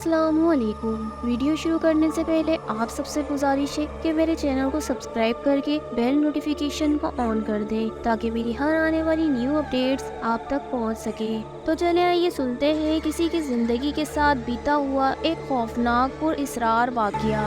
السلام علیکم۔ ویڈیو شروع کرنے سے پہلے آپ سب سے گزارش ہے کہ میرے چینل کو سبسکرائب کر کے بیل نوٹیفیکیشن کو آن کر دیں تاکہ میری ہر آنے والی نیو اپڈیٹس آپ تک پہنچ سکے۔ تو چلیں آئیے سنتے ہیں کسی کی زندگی کے ساتھ بیتا ہوا ایک خوفناک پر اسرار واقعہ۔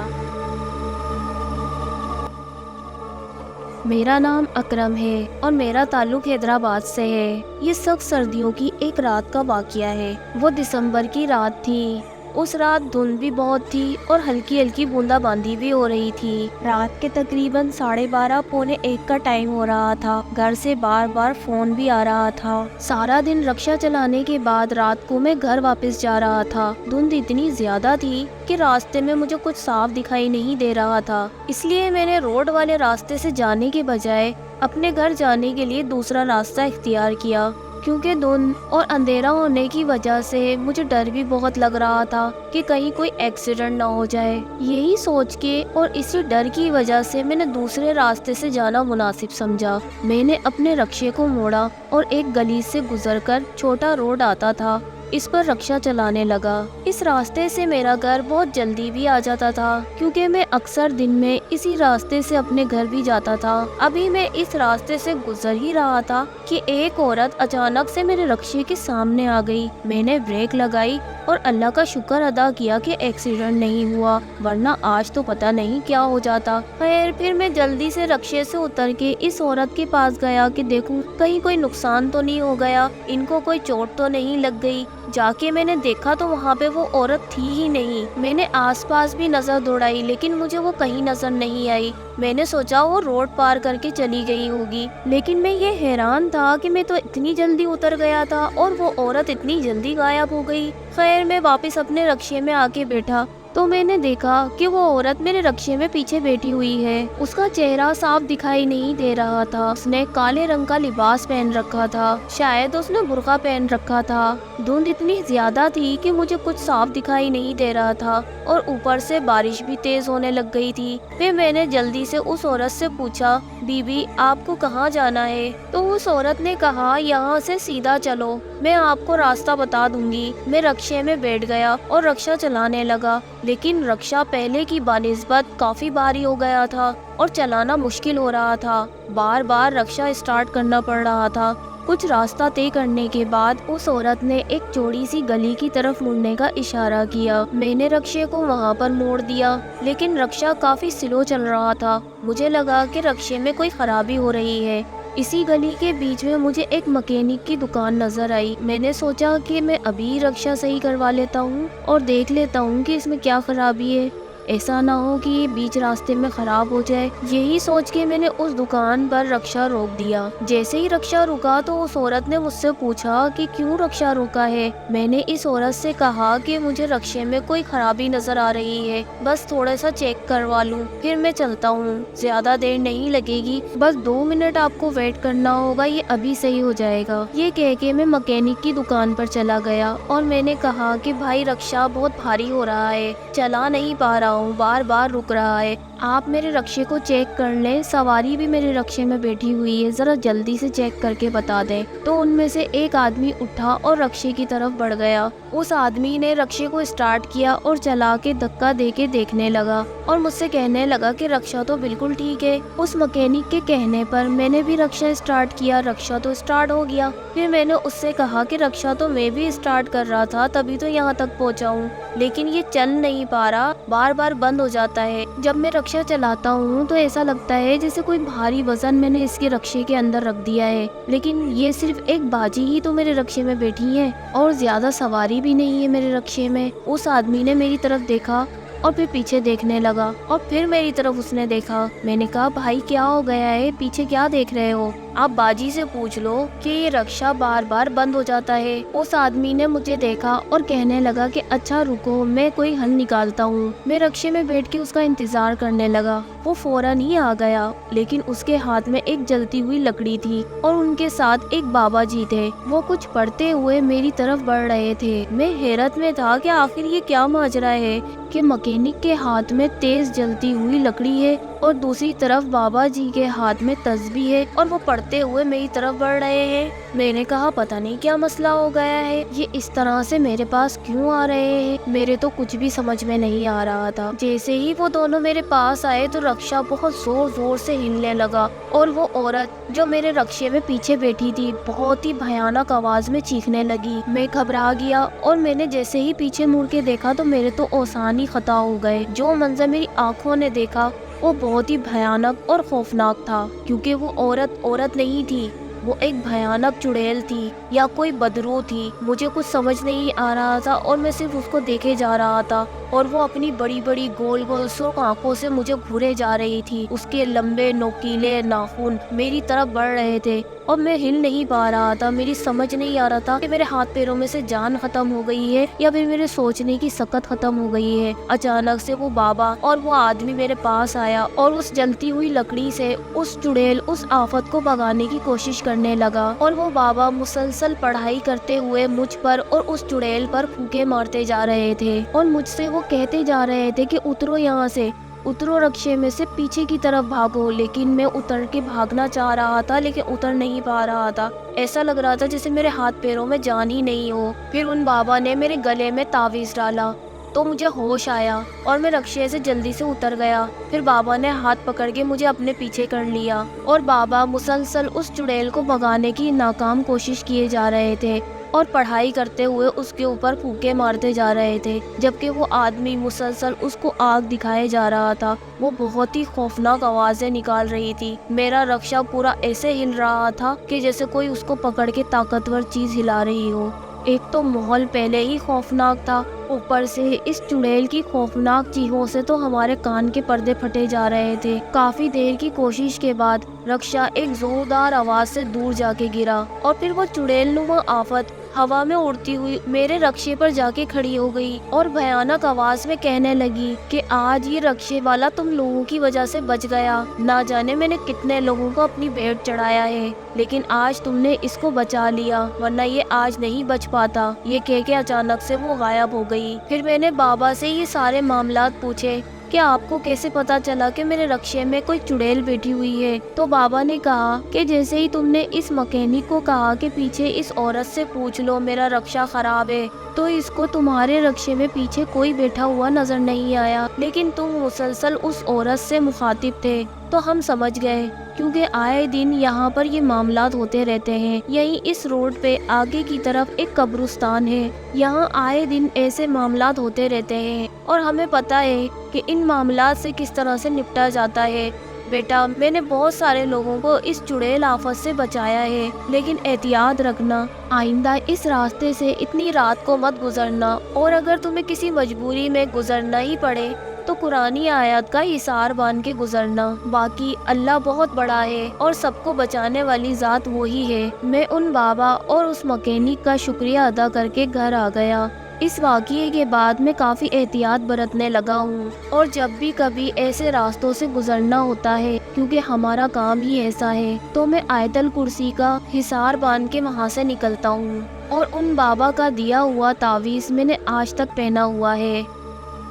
میرا نام اکرم ہے اور میرا تعلق حیدرآباد سے ہے۔ یہ سخت سردیوں کی ایک رات کا واقعہ ہے۔ وہ دسمبر کی رات تھی۔ اس رات دھند بھی بہت تھی اور ہلکی ہلکی بوندا باندی بھی ہو رہی تھی۔ رات کے تقریباً 12:30 پونے 1 کا ٹائم ہو رہا تھا۔ گھر سے بار بار فون بھی آ رہا تھا۔ سارا دن رکشا چلانے کے بعد رات کو میں گھر واپس جا رہا تھا۔ دھند اتنی زیادہ تھی کہ راستے میں مجھے کچھ صاف دکھائی نہیں دے رہا تھا، اس لیے میں نے روڈ والے راستے سے جانے کے بجائے اپنے گھر جانے کے لیے دوسرا راستہ اختیار کیا، کیونکہ دھند اور اندھیرا ہونے کی وجہ سے مجھے ڈر بھی بہت لگ رہا تھا کہ کہیں کوئی ایکسیڈنٹ نہ ہو جائے۔ یہی سوچ کے اور اسی ڈر کی وجہ سے میں نے دوسرے راستے سے جانا مناسب سمجھا۔ میں نے اپنے رکشے کو موڑا اور ایک گلی سے گزر کر چھوٹا روڈ آتا تھا، اس پر رکشا چلانے لگا۔ اس راستے سے میرا گھر بہت جلدی بھی آ جاتا تھا، کیونکہ میں اکثر دن میں اسی راستے سے اپنے گھر بھی جاتا تھا۔ ابھی میں اس راستے سے گزر ہی رہا تھا کہ ایک عورت اچانک سے میرے رکشے کے سامنے آ گئی۔ میں نے بریک لگائی اور اللہ کا شکر ادا کیا کہ ایکسیڈنٹ نہیں ہوا، ورنہ آج تو پتہ نہیں کیا ہو جاتا۔ خیر، پھر میں جلدی سے رکشے سے اتر کے اس عورت کے پاس گیا کہ دیکھوں کہیں کوئی نقصان تو نہیں ہو گیا، ان کو کوئی چوٹ تو نہیں لگ گئی۔ جا کے میں نے دیکھا تو وہاں پہ وہ عورت تھی ہی نہیں۔ میں نے آس پاس بھی نظر دوڑائی لیکن مجھے وہ کہیں نظر نہیں آئی۔ میں نے سوچا وہ روڈ پار کر کے چلی گئی ہوگی، لیکن میں یہ حیران تھا کہ میں تو اتنی جلدی اتر گیا تھا اور وہ عورت اتنی جلدی غائب ہو گئی۔ خیر، میں واپس اپنے رکشے میں آ کے بیٹھا تو میں نے دیکھا کہ وہ عورت میرے رکشے میں پیچھے بیٹھی ہوئی ہے۔ اس کا چہرہ صاف دکھائی نہیں دے رہا تھا۔ اس نے کالے رنگ کا لباس پہن رکھا تھا، شاید اس نے برقع پہن رکھا تھا۔ دھند اتنی زیادہ تھی کہ مجھے کچھ صاف دکھائی نہیں دے رہا تھا اور اوپر سے بارش بھی تیز ہونے لگ گئی تھی۔ پھر میں نے جلدی سے اس عورت سے پوچھا، بی بی آپ کو کہاں جانا ہے؟ تو اس عورت نے کہا، یہاں سے سیدھا چلو، میں آپ کو راستہ بتا دوں گی۔ میں رکشے میں بیٹھ گیا اور رکشا چلانے لگا، لیکن رکشا پہلے کی بنسبت کافی بھاری ہو گیا تھا اور چلانا مشکل ہو رہا تھا۔ بار بار رکشا اسٹارٹ کرنا پڑ رہا تھا۔ کچھ راستہ طے کرنے کے بعد اس عورت نے ایک چوڑی سی گلی کی طرف مڑنے کا اشارہ کیا۔ میں نے رکشے کو وہاں پر موڑ دیا، لیکن رکشا کافی سلو چل رہا تھا۔ مجھے لگا کہ رکشے میں کوئی خرابی ہو رہی ہے۔ اسی گلی کے بیچ میں مجھے ایک مکینک کی دکان نظر آئی۔ میں نے سوچا کہ میں ابھی رکشا صحیح کروا لیتا ہوں اور دیکھ لیتا ہوں کہ اس میں کیا خرابی ہے، ایسا نہ ہو کہ یہ بیچ راستے میں خراب ہو جائے۔ یہی سوچ کے میں نے اس دکان پر رکشا روک دیا۔ جیسے ہی رکشا رکا تو اس عورت نے مجھ سے پوچھا کہ کیوں رکشا روکا ہے؟ میں نے اس عورت سے کہا کہ مجھے رکشے میں کوئی خرابی نظر آ رہی ہے، بس تھوڑا سا چیک کروا لوں پھر میں چلتا ہوں، زیادہ دیر نہیں لگے گی، بس 2 منٹ آپ کو ویٹ کرنا ہوگا، یہ ابھی صحیح ہو جائے گا۔ یہ کہہ کے میں مکینک کی دکان پر چلا گیا اور میں نے کہا کہ بھائی رکشا بہت بھاری ہو رہا ہے، چلا نہیں پا رہا ہوں، بار بار رک رہا ہے، آپ میرے رکشے کو چیک کر لیں، سواری بھی میرے رکشے میں بیٹھی ہوئی ہے، ذرا جلدی سے چیک کر کے بتا دیں۔ تو ان میں سے ایک آدمی اٹھا اور رکشے کی طرف بڑھ گیا۔ اس آدمی نے رکشے کو اسٹارٹ کیا اور چلا کے دھکا دے کے دیکھنے لگا اور مجھ سے کہنے لگا کہ رکشا تو بالکل ٹھیک ہے۔ اس مکینک کے کہنے پر میں نے بھی رکشا اسٹارٹ کیا، رکشا تو اسٹارٹ ہو گیا۔ پھر میں نے اس سے کہا کہ رکشا تو میں بھی اسٹارٹ کر رہا تھا، تبھی تو یہاں تک پہنچا ہوں، لیکن یہ چل نہیں پا رہا، بار بار بند ہو جاتا ہے۔ جب میں رکشا چلاتا ہوں تو ایسا لگتا ہے جیسے کوئی بھاری وزن میں نے اس کے رکشے کے اندر رکھ دیا ہے، لیکن یہ صرف ایک باجی ہی تو میرے رکشے میں بیٹھی ہے اور زیادہ سواری بھی نہیں ہے میرے رکشے میں۔ اس آدمی نے میری طرف دیکھا اور پھر پیچھے دیکھنے لگا اور پھر میری طرف اس نے دیکھا۔ میں نے کہا، بھائی کیا ہو گیا ہے، پیچھے کیا دیکھ رہے ہو؟ آپ باجی سے پوچھ لو کہ یہ رکشا بار بار بند ہو جاتا ہے۔ اس آدمی نے مجھے دیکھا اور کہنے لگا کہ اچھا رکو، میں کوئی حل نکالتا ہوں۔ میں رکشے میں بیٹھ کے اس کا انتظار کرنے لگا۔ وہ فوراً ہی آ گیا، لیکن اس کے ہاتھ میں ایک جلتی ہوئی لکڑی تھی اور ان کے ساتھ ایک بابا جی تھے۔ وہ کچھ پڑھتے ہوئے میری طرف بڑھ رہے تھے۔ میں حیرت میں تھا کہ آخر یہ کیا ماجرا ہے کہ مکینک مکینک کے ہاتھ میں تیز جلتی ہوئی لکڑی ہے اور دوسری طرف بابا جی کے ہاتھ میں تسبیح ہے اور وہ پڑھتے ہوئے میری طرف بڑھ رہے ہیں۔ میں نے کہا پتہ نہیں کیا مسئلہ ہو گیا ہے، یہ اس طرح سے میرے پاس کیوں آ رہے ہیں؟ میرے تو کچھ بھی سمجھ میں نہیں آ رہا تھا۔ جیسے ہی وہ دونوں میرے پاس آئے تو رکشا بہت زور زور سے ہلنے لگا اور وہ عورت جو میرے رکشے میں پیچھے بیٹھی تھی بہت ہی بھیانک آواز میں چیخنے لگی۔ میں گھبرا گیا اور میں نے جیسے ہی پیچھے مڑ کے دیکھا تو میرے تو اوسان ہی خطا ہو گئے۔ جو منظر میری آنکھوں نے دیکھا وہ بہت ہی بھیانک اور خوفناک تھا، کیونکہ وہ عورت نہیں تھی، وہ ایک بھیانک چڑیل تھی یا کوئی بدرو تھی۔ مجھے کچھ سمجھ نہیں آ رہا تھا اور میں صرف اس کو دیکھے جا رہا تھا اور وہ اپنی بڑی بڑی گول گول سرخ آنکھوں سے مجھے گھورے جا رہی تھی۔ اس کے لمبے نوکیلے ناخن میری طرف بڑھ رہے تھے اور میں ہل نہیں پا رہا تھا۔ میری سمجھ نہیں آ رہا تھا کہ میرے ہاتھ پیروں میں سے جان ختم ہو گئی ہے یا پھر میرے سوچنے کی سکت ختم ہو گئی ہے۔ اچانک سے وہ بابا اور وہ آدمی میرے پاس آیا اور اس جلتی ہوئی لکڑی سے اس چڑیل اس آفت کو بھگانے کی کوشش کرنے لگا، اور وہ بابا مسلسل پڑھائی کرتے ہوئے مجھ پر اور اس چڑیل پر پھونکے مارتے جا رہے تھے اور مجھ سے وہ کہتے جا رہے تھے کہ اترو یہاں سے، اترو رکشے میں سے، پیچھے کی طرف بھاگو۔ لیکن میں اتر کے بھاگنا چاہ رہا تھا لیکن اتر نہیں پا رہا تھا۔ ایسا لگ رہا تھا جیسے میرے ہاتھ پیروں میں جان ہی نہیں ہو۔ پھر ان بابا نے میرے گلے میں تعویذ ڈالا تو مجھے ہوش آیا اور میں رکشے سے جلدی سے اتر گیا۔ پھر بابا نے ہاتھ پکڑ کے مجھے اپنے پیچھے کر لیا اور بابا مسلسل اس چڑیل کو بھگانے کی ناکام کوشش کیے جا رہے تھے اور پڑھائی کرتے ہوئے اس کے اوپر پھونکے مارتے جا رہے تھے، جبکہ وہ آدمی مسلسل اس کو آگ دکھائے جا رہا تھا۔ وہ بہت ہی خوفناک آوازیں نکال رہی تھی۔ میرا رکشا پورا ایسے ہل رہا تھا کہ جیسے کوئی اس کو پکڑ کے طاقتور چیز ہلا رہی ہو۔ ایک تو ماحول پہلے ہی خوفناک تھا، اوپر سے اس چڑیل کی خوفناک چیخوں سے تو ہمارے کان کے پردے پھٹے جا رہے تھے۔ کافی دیر کی کوشش کے بعد رکشا ایک زوردار آواز سے دور جا کے گرا اور پھر وہ چڑیل نما آفت ہوا میں اڑتی ہوئی میرے رکشے پر جا کے کھڑی ہو گئی اور بھیانک آواز میں کہنے لگی کہ آج یہ رکشے والا تم لوگوں کی وجہ سے بچ گیا۔ نہ جانے میں نے کتنے لوگوں کو اپنی بھیٹ چڑھایا ہے، لیکن آج تم نے اس کو بچا لیا، ورنہ یہ آج نہیں بچ پاتا۔ یہ کہہ کے اچانک سے وہ غائب ہو گئی۔ پھر میں نے بابا سے یہ سارے معاملات پوچھے کہ آپ کو کیسے پتا چلا کہ میرے رکشے میں کوئی چڑیل بیٹھی ہوئی ہے؟ تو بابا نے کہا کہ جیسے ہی تم نے اس مکینک کو کہا کہ پیچھے اس عورت سے پوچھ لو میرا رکشا خراب ہے، تو اس کو تمہارے رکشے میں پیچھے کوئی بیٹھا ہوا نظر نہیں آیا، لیکن تم مسلسل اس عورت سے مخاطب تھے۔ تو ہم سمجھ گئے، کیونکہ آئے دن یہاں پر یہ معاملات ہوتے رہتے ہیں۔ یہیں اس روڈ پہ آگے کی طرف ایک قبرستان ہے، یہاں آئے دن ایسے معاملات ہوتے رہتے ہیں اور ہمیں پتہ ہے کہ ان معاملات سے کس طرح سے نپٹا جاتا ہے۔ بیٹا، میں نے بہت سارے لوگوں کو اس چڑیل آفت سے بچایا ہے، لیکن احتیاط رکھنا، آئندہ اس راستے سے اتنی رات کو مت گزرنا، اور اگر تمہیں کسی مجبوری میں گزرنا ہی پڑے تو قرآنی آیات کا حصار باندھ کے گزرنا۔ باقی اللہ بہت بڑا ہے اور سب کو بچانے والی ذات وہی ہے۔ میں ان بابا اور اس مکینک کا شکریہ ادا کر کے گھر آ گیا۔ اس واقعے کے بعد میں کافی احتیاط برتنے لگا ہوں اور جب بھی کبھی ایسے راستوں سے گزرنا ہوتا ہے، کیونکہ ہمارا کام ہی ایسا ہے، تو میں آیت الکرسی کا حصار باندھ کے وہاں سے نکلتا ہوں، اور ان بابا کا دیا ہوا تعویذ میں نے آج تک پہنا ہوا ہے۔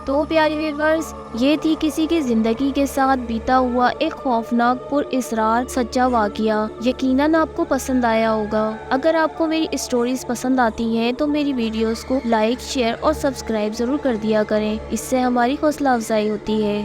تو پیارے ویورز، یہ تھی کسی کی زندگی کے ساتھ بیتا ہوا ایک خوفناک پر اسرار سچا واقعہ۔ یقیناً آپ کو پسند آیا ہوگا۔ اگر آپ کو میری اسٹوریز پسند آتی ہیں تو میری ویڈیوز کو لائک، شیئر اور سبسکرائب ضرور کر دیا کریں، اس سے ہماری حوصلہ افزائی ہوتی ہے۔